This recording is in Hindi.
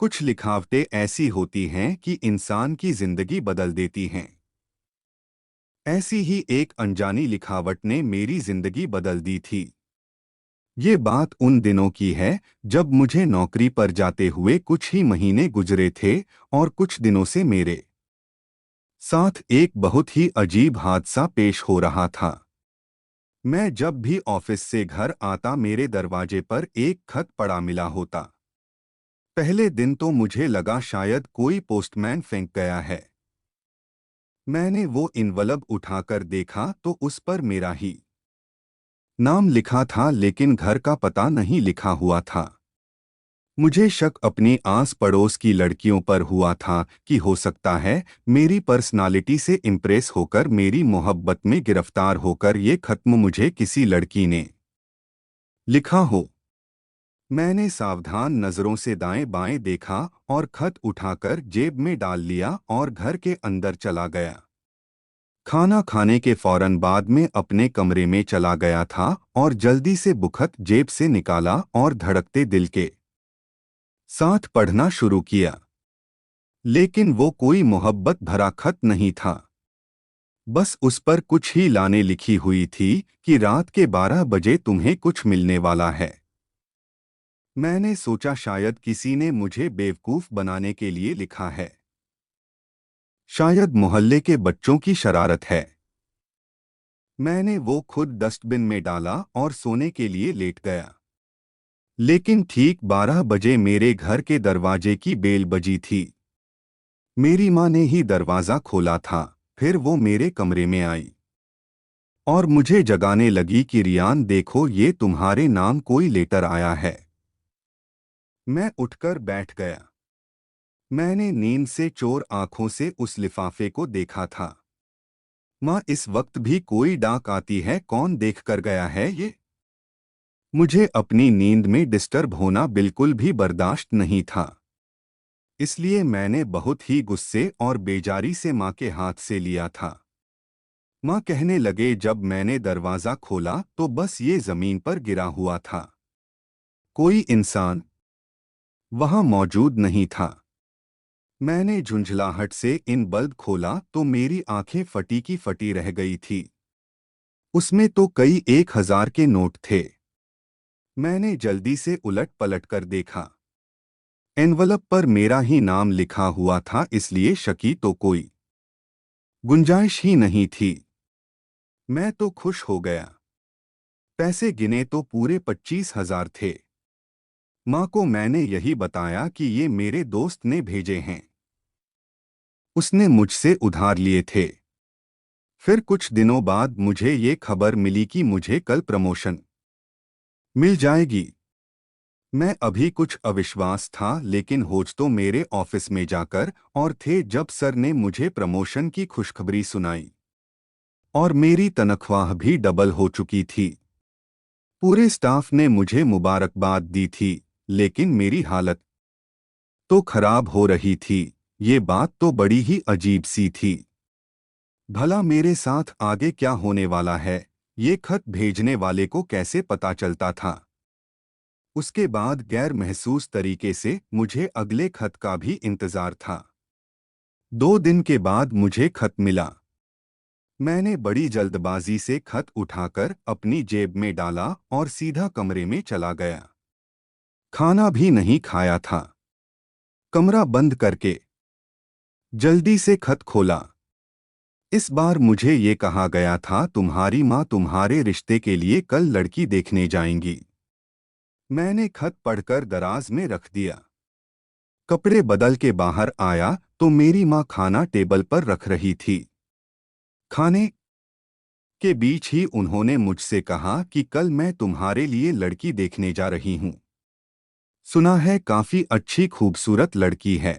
कुछ लिखावटें ऐसी होती हैं कि इंसान की जिंदगी बदल देती हैं। ऐसी ही एक अनजानी लिखावट ने मेरी जिंदगी बदल दी थी। ये बात उन दिनों की है जब मुझे नौकरी पर जाते हुए कुछ ही महीने गुजरे थे और कुछ दिनों से मेरे साथ एक बहुत ही अजीब हादसा पेश हो रहा था। मैं जब भी ऑफिस से घर आता मेरे दरवाजे पर एक खत पड़ा मिला होता। पहले दिन तो मुझे लगा शायद कोई पोस्टमैन फेंक गया है। मैंने वो इन्वलप उठाकर देखा तो उस पर मेरा ही नाम लिखा था, लेकिन घर का पता नहीं लिखा हुआ था। मुझे शक अपनी आस पड़ोस की लड़कियों पर हुआ था कि हो सकता है मेरी पर्सनालिटी से इम्प्रेस होकर मेरी मोहब्बत में गिरफ्तार होकर ये खत्म मुझे किसी लड़की ने लिखा हो। मैंने सावधान नजरों से दाएं बाएं देखा और खत उठाकर जेब में डाल लिया और घर के अंदर चला गया। खाना खाने के फौरन बाद में अपने कमरे में चला गया था और जल्दी से बुखत जेब से निकाला और धड़कते दिल के साथ पढ़ना शुरू किया। लेकिन वो कोई मोहब्बत भरा खत नहीं था। बस उस पर कुछ ही लाने लिखी हुई थी कि रात के 12 बजे तुम्हें कुछ मिलने वाला है। मैंने सोचा शायद किसी ने मुझे बेवकूफ बनाने के लिए लिखा है। शायद मोहल्ले के बच्चों की शरारत है। मैंने वो खुद डस्टबिन में डाला और सोने के लिए लेट गया। लेकिन ठीक 12 बजे मेरे घर के दरवाजे की बेल बजी थी। मेरी माँ ने ही दरवाज़ा खोला था। फिर वो मेरे कमरे में आई और मुझे जगाने लगी कि रियान देखो, ये तुम्हारे नाम कोई लेटर आया है। मैं उठकर बैठ गया। मैंने नींद से चोर आंखों से उस लिफाफे को देखा था। माँ, इस वक्त भी कोई डाक आती है, कौन देख कर गया है ये? मुझे अपनी नींद में डिस्टर्ब होना बिल्कुल भी बर्दाश्त नहीं था। इसलिए मैंने बहुत ही गुस्से और बेजारी से माँ के हाथ से लिया था। माँ कहने लगे, जब मैंने दरवाज़ा खोला तो बस ये ज़मीन पर गिरा हुआ था। कोई इंसान वहाँ मौजूद नहीं था। मैंने झुंझलाहट से इन बल्ब खोला तो मेरी आंखें फटी की फटी रह गई थी। उसमें तो कई 1000 के नोट थे। मैंने जल्दी से उलट पलट कर देखा। एनवलप पर मेरा ही नाम लिखा हुआ था, इसलिए शकी तो कोई गुंजाइश ही नहीं थी। मैं तो खुश हो गया। पैसे गिने तो पूरे 25,000 थे। माँ को मैंने यही बताया कि ये मेरे दोस्त ने भेजे हैं। उसने मुझसे उधार लिए थे। फिर कुछ दिनों बाद मुझे ये खबर मिली कि मुझे कल प्रमोशन मिल जाएगी। मैं अभी कुछ अविश्वास था, लेकिन होश तो मेरे ऑफिस में जाकर और थे जब सर ने मुझे प्रमोशन की खुशखबरी सुनाई और मेरी तनख्वाह भी डबल हो चुकी थी। पूरे स्टाफ ने मुझे मुबारकबाद दी थी, लेकिन मेरी हालत तो खराब हो रही थी। ये बात तो बड़ी ही अजीब सी थी। भला मेरे साथ आगे क्या होने वाला है, ये खत भेजने वाले को कैसे पता चलता था? उसके बाद गैर महसूस तरीके से मुझे अगले खत का भी इंतजार था। 2 दिन के बाद मुझे खत मिला। मैंने बड़ी जल्दबाजी से खत उठाकर अपनी जेब में डाला और सीधा कमरे में चला गया। खाना भी नहीं खाया था। कमरा बंद करके जल्दी से खत खोला। इस बार मुझे ये कहा गया था, तुम्हारी माँ तुम्हारे रिश्ते के लिए कल लड़की देखने जाएंगी। मैंने खत पढ़कर दराज में रख दिया। कपड़े बदल के बाहर आया तो मेरी माँ खाना टेबल पर रख रही थी। खाने के बीच ही उन्होंने मुझसे कहा कि कल मैं तुम्हारे लिए लड़की देखने जा रही हूँ। सुना है काफी अच्छी खूबसूरत लड़की है।